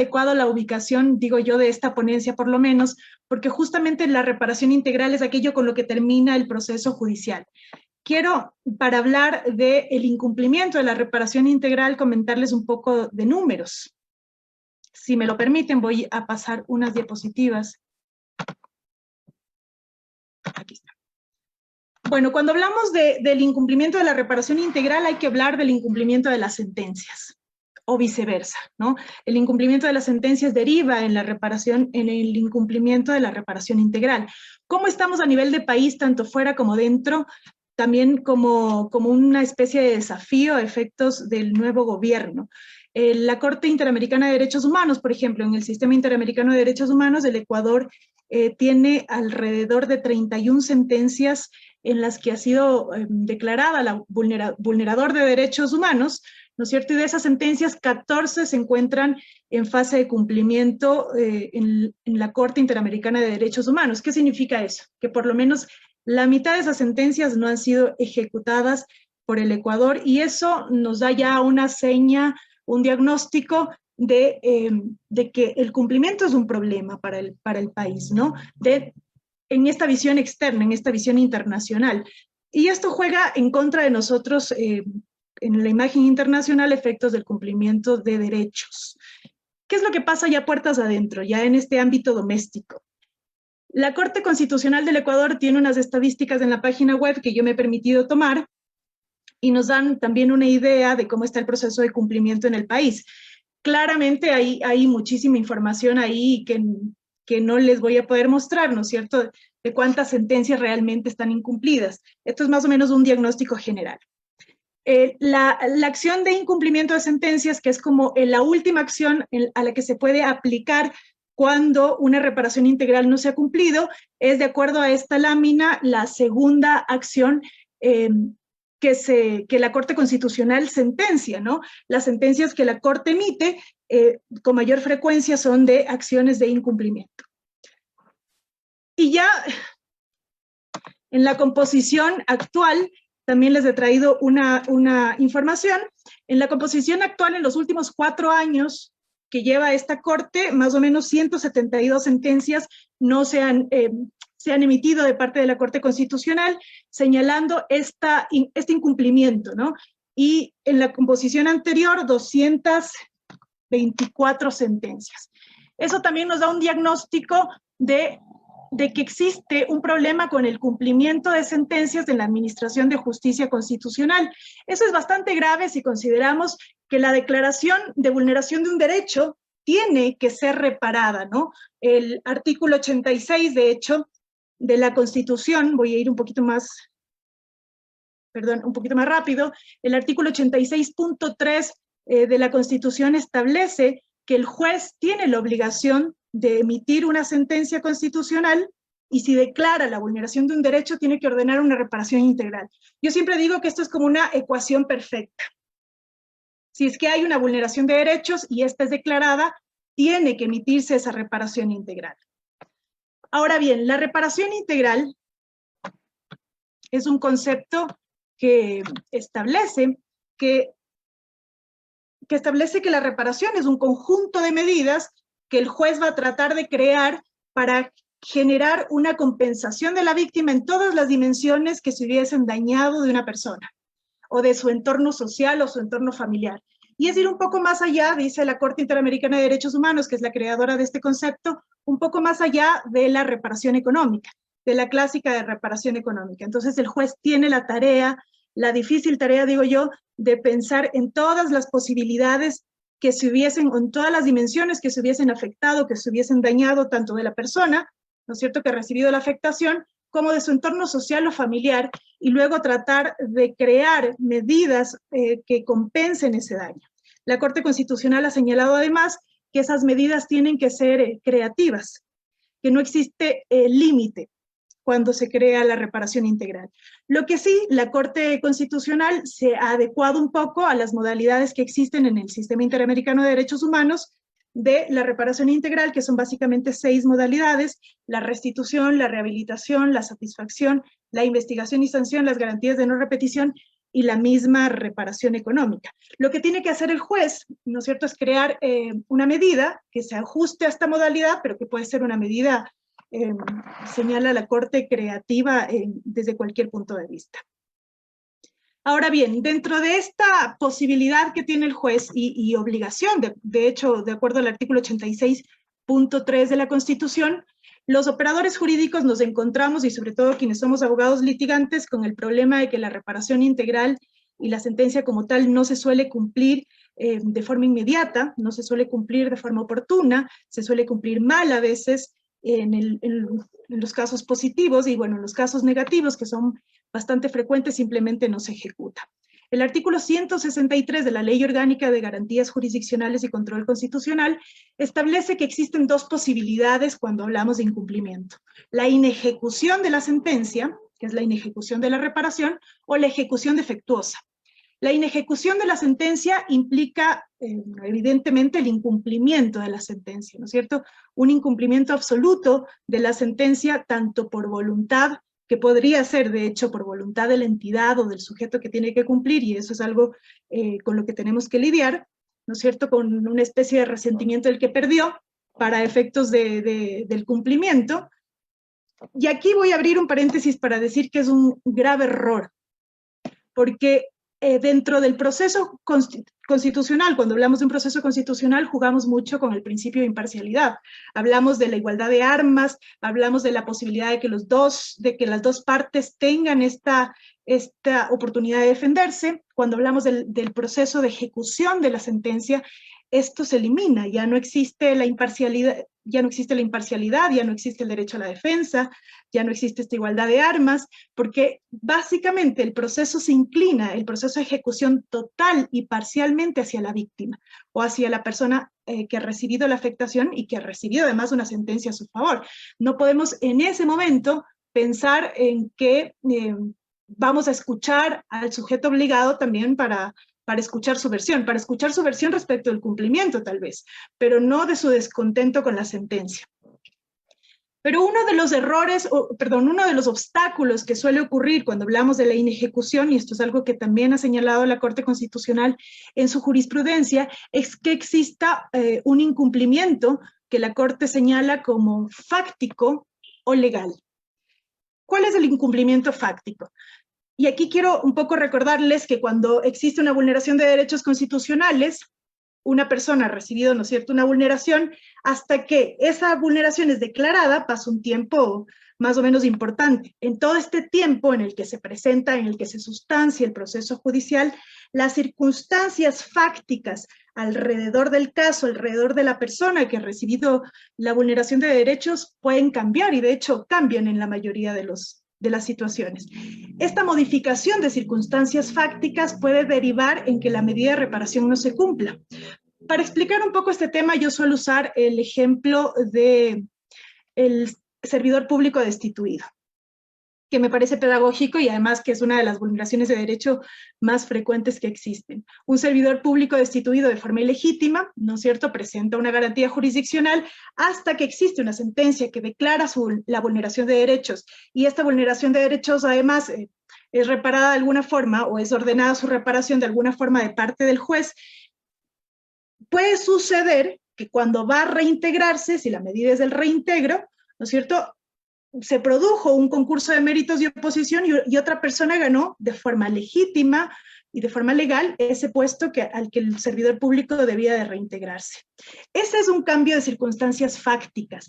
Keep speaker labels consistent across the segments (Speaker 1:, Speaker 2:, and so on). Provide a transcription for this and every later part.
Speaker 1: adecuado la ubicación, digo yo, de esta ponencia por lo menos, porque justamente la reparación integral es aquello con lo que termina el proceso judicial. Quiero, para hablar del incumplimiento de la reparación integral, comentarles un poco de números. Si me lo permiten, voy a pasar unas diapositivas. Aquí está. Bueno, cuando hablamos del incumplimiento de la reparación integral, hay que hablar del incumplimiento de las sentencias, o viceversa, ¿no? El incumplimiento de las sentencias deriva en el incumplimiento de la reparación integral. ¿Cómo estamos a nivel de país, tanto fuera como dentro? También como una especie de desafío a efectos del nuevo gobierno. La Corte Interamericana de Derechos Humanos, por ejemplo, en el Sistema Interamericano de Derechos Humanos, el Ecuador tiene alrededor de 31 sentencias en las que ha sido declarada la vulnerador de derechos humanos, ¿no es cierto? Y de esas sentencias, 14 se encuentran en fase de cumplimiento en la Corte Interamericana de Derechos Humanos. ¿Qué significa eso? Que por lo menos la mitad de esas sentencias no han sido ejecutadas por el Ecuador, y eso nos da ya una seña, un diagnóstico de que el cumplimiento es un problema para el país, ¿no? En esta visión externa, en esta visión internacional. Y esto juega en contra de nosotros en la imagen internacional, efectos del cumplimiento de derechos. ¿Qué es lo que pasa ya puertas adentro, ya en este ámbito doméstico? La Corte Constitucional del Ecuador tiene unas estadísticas en la página web que yo me he permitido tomar y nos dan también una idea de cómo está el proceso de cumplimiento en el país. Claramente hay muchísima información ahí que no les voy a poder mostrar, ¿no es cierto?, de cuántas sentencias realmente están incumplidas. Esto es más o menos un diagnóstico general. La acción de incumplimiento de sentencias, que es como la última acción a la que se puede aplicar cuando una reparación integral no se ha cumplido, es, de acuerdo a esta lámina, la segunda acción que la Corte Constitucional sentencia, ¿no? Las sentencias que la Corte emite con mayor frecuencia son de acciones de incumplimiento. Y ya en la composición actual, también les he traído una información. En la composición actual, en los últimos 4 años que lleva esta Corte, más o menos 172 sentencias no se han emitido de parte de la Corte Constitucional, señalando este incumplimiento, ¿no? Y en la composición anterior, 224 sentencias. Eso también nos da un diagnóstico de que existe un problema con el cumplimiento de sentencias de la Administración de Justicia Constitucional. Eso es bastante grave si consideramos que la declaración de vulneración de un derecho tiene que ser reparada, ¿no? El artículo 86, de hecho, de la Constitución, voy a ir un poquito más rápido, el artículo 86.3 de la Constitución establece que el juez tiene la obligación de emitir una sentencia constitucional y si declara la vulneración de un derecho tiene que ordenar una reparación integral. Yo siempre digo que esto es como una ecuación perfecta. Si es que hay una vulneración de derechos y esta es declarada, tiene que emitirse esa reparación integral. Ahora bien, la reparación integral es un concepto que establece que la reparación es un conjunto de medidas que el juez va a tratar de crear para generar una compensación de la víctima en todas las dimensiones que se hubiesen dañado de una persona, o de su entorno social o su entorno familiar. Y es ir un poco más allá, dice la Corte Interamericana de Derechos Humanos, que es la creadora de este concepto, un poco más allá de la reparación económica, de la clásica de reparación económica. Entonces el juez tiene la tarea, la difícil tarea, digo yo, de pensar en todas las posibilidades que se hubiesen, en todas las dimensiones que se hubiesen afectado, que se hubiesen dañado, tanto de la persona, ¿no es cierto?, que ha recibido la afectación, como de su entorno social o familiar, y luego tratar de crear medidas que compensen ese daño. La Corte Constitucional ha señalado además que esas medidas tienen que ser creativas, que no existe límite cuando se crea la reparación integral. Lo que sí, la Corte Constitucional se ha adecuado un poco a las modalidades que existen en el Sistema Interamericano de Derechos Humanos de la reparación integral, que son básicamente 6 modalidades: la restitución, la rehabilitación, la satisfacción, la investigación y sanción, las garantías de no repetición y la misma reparación económica. Lo que tiene que hacer el juez, ¿no es cierto?, es crear una medida que se ajuste a esta modalidad, pero que puede ser una medida, señala la Corte, creativa desde cualquier punto de vista. Ahora bien, dentro de esta posibilidad que tiene el juez y obligación, de hecho, de acuerdo al artículo 86.3 de la Constitución, los operadores jurídicos nos encontramos, y sobre todo quienes somos abogados litigantes, con el problema de que la reparación integral y la sentencia como tal no se suele cumplir de forma inmediata, no se suele cumplir de forma oportuna, se suele cumplir mal a veces en los casos positivos, y bueno, en los casos negativos, que son bastante frecuentes, simplemente no se ejecuta. El artículo 163 de la Ley Orgánica de Garantías Jurisdiccionales y Control Constitucional establece que existen dos posibilidades cuando hablamos de incumplimiento: la inejecución de la sentencia, que es la inejecución de la reparación, o la ejecución defectuosa. La inejecución de la sentencia implica, evidentemente, el incumplimiento de la sentencia, ¿no es cierto? Un incumplimiento absoluto de la sentencia, tanto por voluntad, que podría ser, de hecho, por voluntad de la entidad o del sujeto que tiene que cumplir, y eso es algo con lo que tenemos que lidiar, ¿no es cierto?, con una especie de resentimiento del que perdió para efectos del cumplimiento. Y aquí voy a abrir un paréntesis para decir que es un grave error, porque dentro del proceso constitucional, cuando hablamos de un proceso constitucional, jugamos mucho con el principio de imparcialidad. Hablamos de la igualdad de armas, hablamos de la posibilidad de que las dos partes tengan esta oportunidad de defenderse. Cuando hablamos del proceso de ejecución de la sentencia, esto se elimina, ya no existe la imparcialidad, ya no existe el derecho a la defensa, ya no existe esta igualdad de armas, porque básicamente el proceso se inclina, el proceso de ejecución total y parcialmente hacia la víctima, o hacia la persona que ha recibido la afectación y que ha recibido además una sentencia a su favor. No podemos en ese momento pensar en que vamos a escuchar al sujeto obligado también para escuchar su versión respecto del cumplimiento tal vez, pero no de su descontento con la sentencia. Pero uno de los obstáculos que suele ocurrir cuando hablamos de la inejecución, y esto es algo que también ha señalado la Corte Constitucional en su jurisprudencia, es que exista un incumplimiento que la Corte señala como fáctico o legal. ¿Cuál es el incumplimiento fáctico? Y aquí quiero un poco recordarles que cuando existe una vulneración de derechos constitucionales, una persona ha recibido, ¿no es cierto?, una vulneración, hasta que esa vulneración es declarada, pasa un tiempo más o menos importante. En todo este tiempo en el que se presenta, en el que se sustancia el proceso judicial, las circunstancias fácticas alrededor del caso, alrededor de la persona que ha recibido la vulneración de derechos, pueden cambiar, y de hecho cambian en la mayoría de las situaciones. Esta modificación de circunstancias fácticas puede derivar en que la medida de reparación no se cumpla. Para explicar un poco este tema, yo suelo usar el ejemplo del servidor público destituido, que me parece pedagógico y además que es una de las vulneraciones de derecho más frecuentes que existen. Un servidor público destituido de forma ilegítima, ¿no es cierto?, presenta una garantía jurisdiccional hasta que existe una sentencia que declara la vulneración de derechos, y esta vulneración de derechos además es reparada de alguna forma, o es ordenada su reparación de alguna forma de parte del juez. Puede suceder que cuando va a reintegrarse, si la medida es del reintegro, ¿no es cierto?, se produjo un concurso de méritos y oposición y otra persona ganó de forma legítima y de forma legal ese puesto al que el servidor público debía de reintegrarse. Ese es un cambio de circunstancias fácticas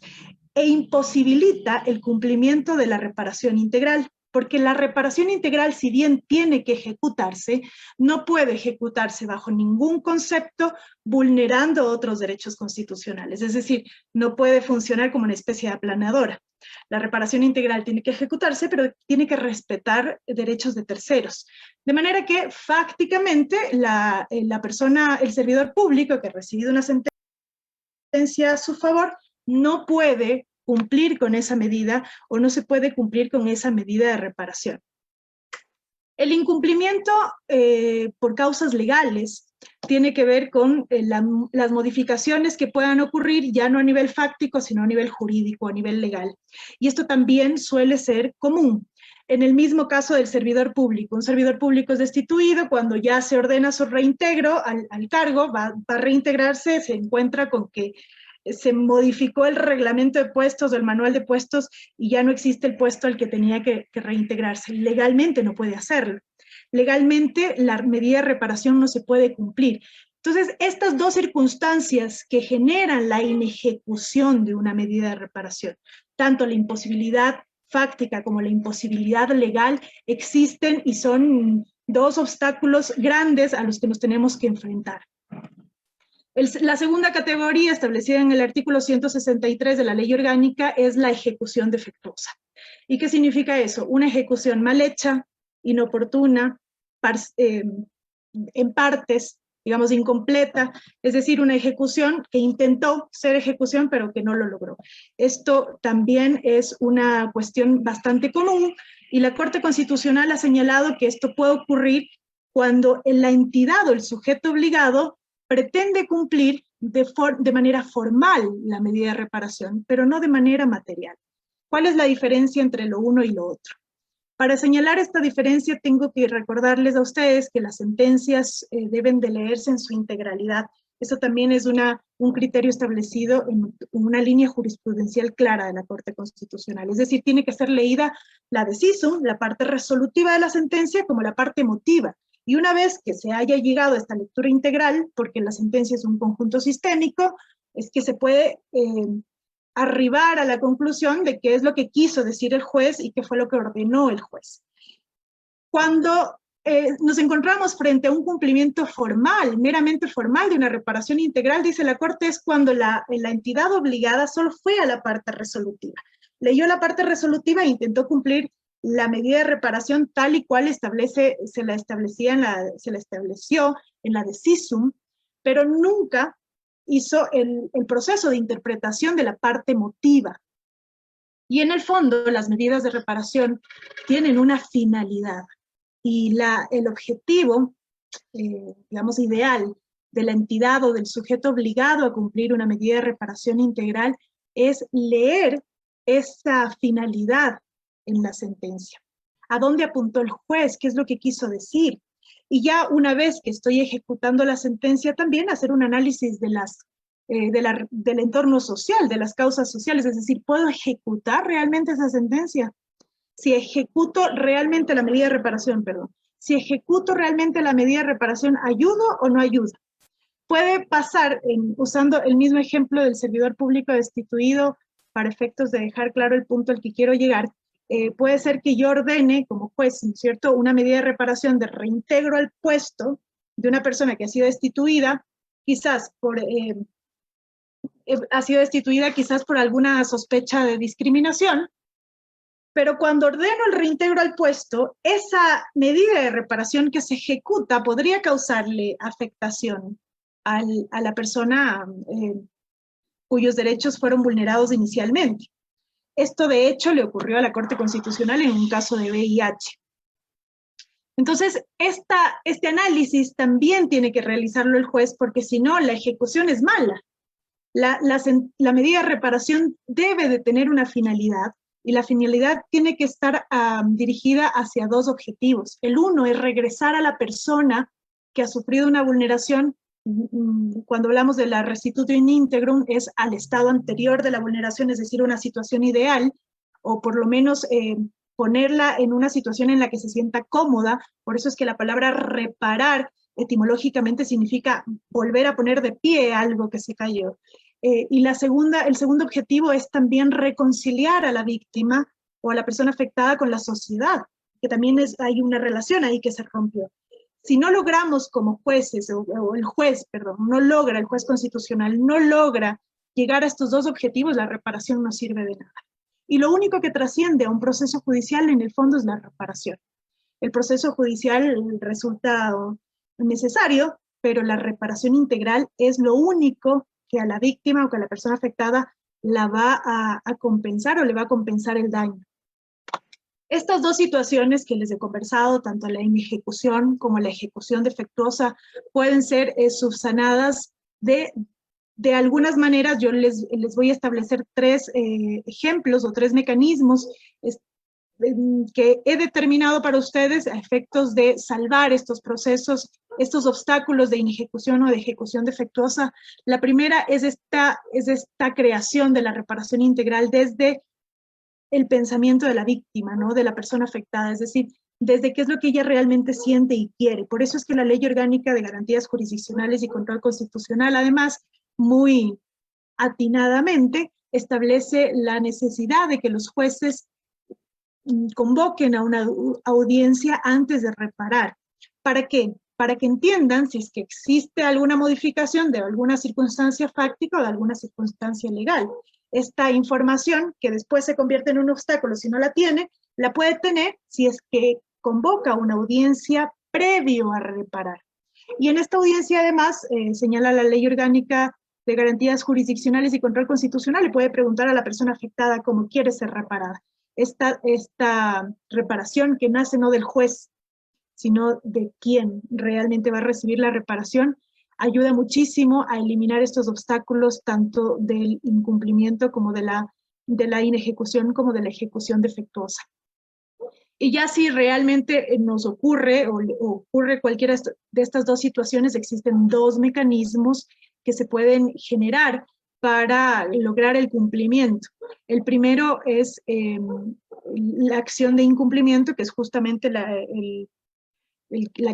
Speaker 1: e imposibilita el cumplimiento de la reparación integral, porque la reparación integral, si bien tiene que ejecutarse, no puede ejecutarse bajo ningún concepto vulnerando otros derechos constitucionales, es decir, no puede funcionar como una especie de aplanadora. La reparación integral tiene que ejecutarse, pero tiene que respetar derechos de terceros. De manera que, fácticamente, la persona, el servidor público que ha recibido una sentencia a su favor, no puede cumplir con esa medida o no se puede cumplir con esa medida de reparación. El incumplimiento por causas legales tiene que ver con las modificaciones que puedan ocurrir ya no a nivel fáctico, sino a nivel jurídico, a nivel legal. Y esto también suele ser común. En el mismo caso del servidor público, un servidor público es destituido, cuando ya se ordena su reintegro al cargo, va a reintegrarse, se encuentra con que se modificó el reglamento de puestos o el manual de puestos y ya no existe el puesto al que tenía que reintegrarse. Legalmente no puede hacerlo. Legalmente la medida de reparación no se puede cumplir. Entonces, estas dos circunstancias que generan la inejecución de una medida de reparación, tanto la imposibilidad fáctica como la imposibilidad legal, existen y son dos obstáculos grandes a los que nos tenemos que enfrentar. La segunda categoría establecida en el artículo 163 de la Ley Orgánica es la ejecución defectuosa. ¿Y qué significa eso? Una ejecución mal hecha, inoportuna, en partes, digamos, incompleta, es decir, una ejecución que intentó ser ejecución, pero que no lo logró. Esto también es una cuestión bastante común, y la Corte Constitucional ha señalado que esto puede ocurrir cuando la entidad o el sujeto obligado pretende cumplir de manera formal la medida de reparación, pero no de manera material. ¿Cuál es la diferencia entre lo uno y lo otro? Para señalar esta diferencia tengo que recordarles a ustedes que las sentencias deben de leerse en su integralidad. Eso también es un criterio establecido en una línea jurisprudencial clara de la Corte Constitucional. Es decir, tiene que ser leída la decisum, la parte resolutiva de la sentencia, como la parte emotiva. Y una vez que se haya llegado a esta lectura integral, porque la sentencia es un conjunto sistémico, es que se puede arribar a la conclusión de qué es lo que quiso decir el juez y qué fue lo que ordenó el juez. Cuando nos encontramos frente a un cumplimiento formal, meramente formal de una reparación integral, dice la Corte, es cuando la entidad obligada solo fue a la parte resolutiva. Leyó la parte resolutiva e intentó cumplir la medida de reparación tal y cual se la estableció en la decisum, pero nunca hizo el proceso de interpretación de la parte emotiva. Y en el fondo, las medidas de reparación tienen una finalidad. Y el objetivo, digamos, ideal de la entidad o del sujeto obligado a cumplir una medida de reparación integral es leer esa finalidad en la sentencia. ¿A dónde apuntó el juez? ¿Qué es lo que quiso decir? Y ya una vez que estoy ejecutando la sentencia, también hacer un análisis del entorno social, de las causas sociales, es decir, ¿puedo ejecutar realmente esa sentencia? Si ejecuto realmente la medida de reparación, si ejecuto realmente la medida de reparación, ¿ayudo o no ayudo? Puede pasar, usando el mismo ejemplo del servidor público destituido, para efectos de dejar claro el punto al que quiero llegar, puede ser que yo ordene como juez, ¿no es cierto?, una medida de reparación de reintegro al puesto de una persona que ha sido destituida, quizás por alguna sospecha de discriminación, pero cuando ordeno el reintegro al puesto, esa medida de reparación que se ejecuta podría causarle afectación a la persona cuyos derechos fueron vulnerados inicialmente. Esto, de hecho, le ocurrió a la Corte Constitucional en un caso de VIH. Entonces, este análisis también tiene que realizarlo el juez, porque si no, la ejecución es mala. La medida de reparación debe de tener una finalidad, y la finalidad tiene que estar dirigida hacia dos objetivos. El uno es regresar a la persona que ha sufrido una vulneración. Cuando hablamos de la restitutio in integrum, es al estado anterior de la vulneración, es decir, una situación ideal, o por lo menos ponerla en una situación en la que se sienta cómoda. Por eso es que la palabra reparar etimológicamente significa volver a poner de pie algo que se cayó. Y el segundo objetivo es también reconciliar a la víctima o a la persona afectada con la sociedad, que también hay una relación ahí que se rompió. Si no logramos como jueces, o el juez constitucional no logra llegar a estos dos objetivos, la reparación no sirve de nada. Y lo único que trasciende a un proceso judicial en el fondo es la reparación. El proceso judicial resulta necesario, pero la reparación integral es lo único que a la víctima o que a la persona afectada la va a compensar o le va a compensar el daño. Estas dos situaciones que les he conversado, tanto la inejecución como la ejecución defectuosa, pueden ser subsanadas de algunas maneras. Yo les voy a establecer tres ejemplos o tres mecanismos que he determinado para ustedes a efectos de salvar estos procesos, estos obstáculos de inejecución o de ejecución defectuosa. La primera es esta creación de la reparación integral desde el pensamiento de la víctima, ¿no? De la persona afectada, es decir, desde qué es lo que ella realmente siente y quiere. Por eso es que la Ley Orgánica de Garantías Jurisdiccionales y Control Constitucional, además, muy atinadamente, establece la necesidad de que los jueces convoquen a una audiencia antes de reparar. ¿Para qué? Para que entiendan si es que existe alguna modificación de alguna circunstancia fáctica o de alguna circunstancia legal. Esta información, que después se convierte en un obstáculo si no la tiene, la puede tener si es que convoca una audiencia previo a reparar. Y en esta audiencia, además, señala la Ley Orgánica de Garantías Jurisdiccionales y Control Constitucional, le puede preguntar a la persona afectada cómo quiere ser reparada. Esta reparación que nace no del juez, sino de quien realmente va a recibir la reparación, ayuda muchísimo a eliminar estos obstáculos tanto del incumplimiento como de la inejecución como de la ejecución defectuosa. Y ya si realmente nos ocurre o ocurre cualquiera de estas dos situaciones, existen dos mecanismos que se pueden generar para lograr el cumplimiento. El primero es la acción de incumplimiento, que es justamente la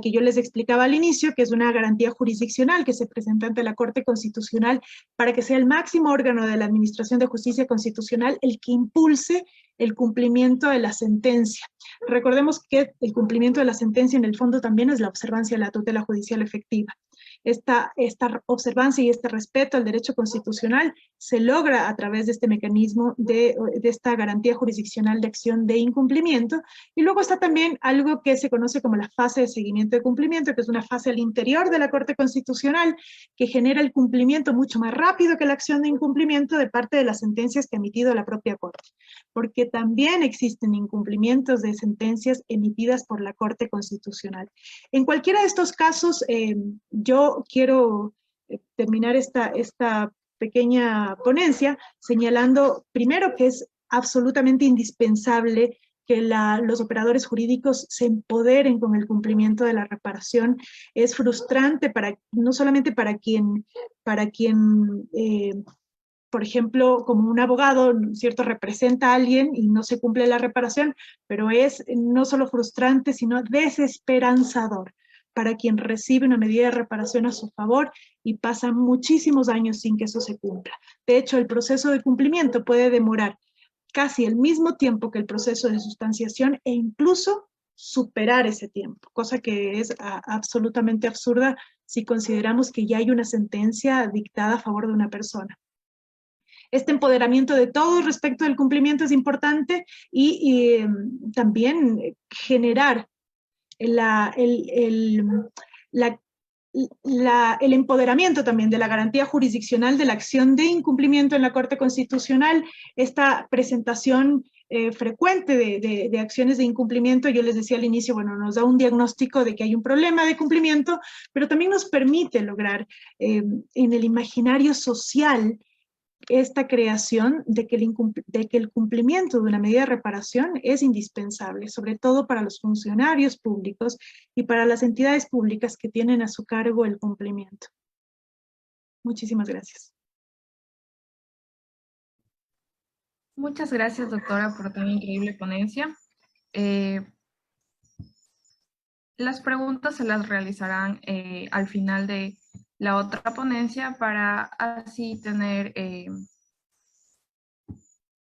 Speaker 1: que yo les explicaba al inicio, que es una garantía jurisdiccional que se presenta ante la Corte Constitucional para que sea el máximo órgano de la Administración de Justicia Constitucional el que impulse el cumplimiento de la sentencia. Recordemos que el cumplimiento de la sentencia en el fondo también es la observancia de la tutela judicial efectiva. Esta observancia y este respeto al derecho constitucional se logra a través de este mecanismo de esta garantía jurisdiccional de acción de incumplimiento. Y luego está también algo que se conoce como la fase de seguimiento de cumplimiento, que es una fase al interior de la Corte Constitucional que genera el cumplimiento mucho más rápido que la acción de incumplimiento de parte de las sentencias que ha emitido la propia Corte, porque también existen incumplimientos de sentencias emitidas por la Corte Constitucional. En cualquiera de estos casos, yo quiero terminar esta pequeña ponencia señalando primero que es absolutamente indispensable que los operadores jurídicos se empoderen con el cumplimiento de la reparación. Es frustrante no solamente para quien por ejemplo, como un abogado, ¿cierto?, representa a alguien y no se cumple la reparación, pero es no solo frustrante, sino desesperanzador para quien recibe una medida de reparación a su favor y pasa muchísimos años sin que eso se cumpla. De hecho, el proceso de cumplimiento puede demorar casi el mismo tiempo que el proceso de sustanciación e incluso superar ese tiempo, cosa que es absolutamente absurda si consideramos que ya hay una sentencia dictada a favor de una persona. Este empoderamiento de todos respecto del cumplimiento es importante y también generar el empoderamiento también de la garantía jurisdiccional de la acción de incumplimiento en la Corte Constitucional, esta presentación frecuente de acciones de incumplimiento, yo les decía al inicio, bueno, nos da un diagnóstico de que hay un problema de cumplimiento, pero también nos permite lograr en el imaginario social esta creación de que el cumplimiento de una medida de reparación es indispensable, sobre todo para los funcionarios públicos y para las entidades públicas que tienen a su cargo el cumplimiento. Muchísimas gracias.
Speaker 2: Muchas gracias, doctora, por tan increíble ponencia. Las preguntas se las realizarán al final de la otra ponencia para así tener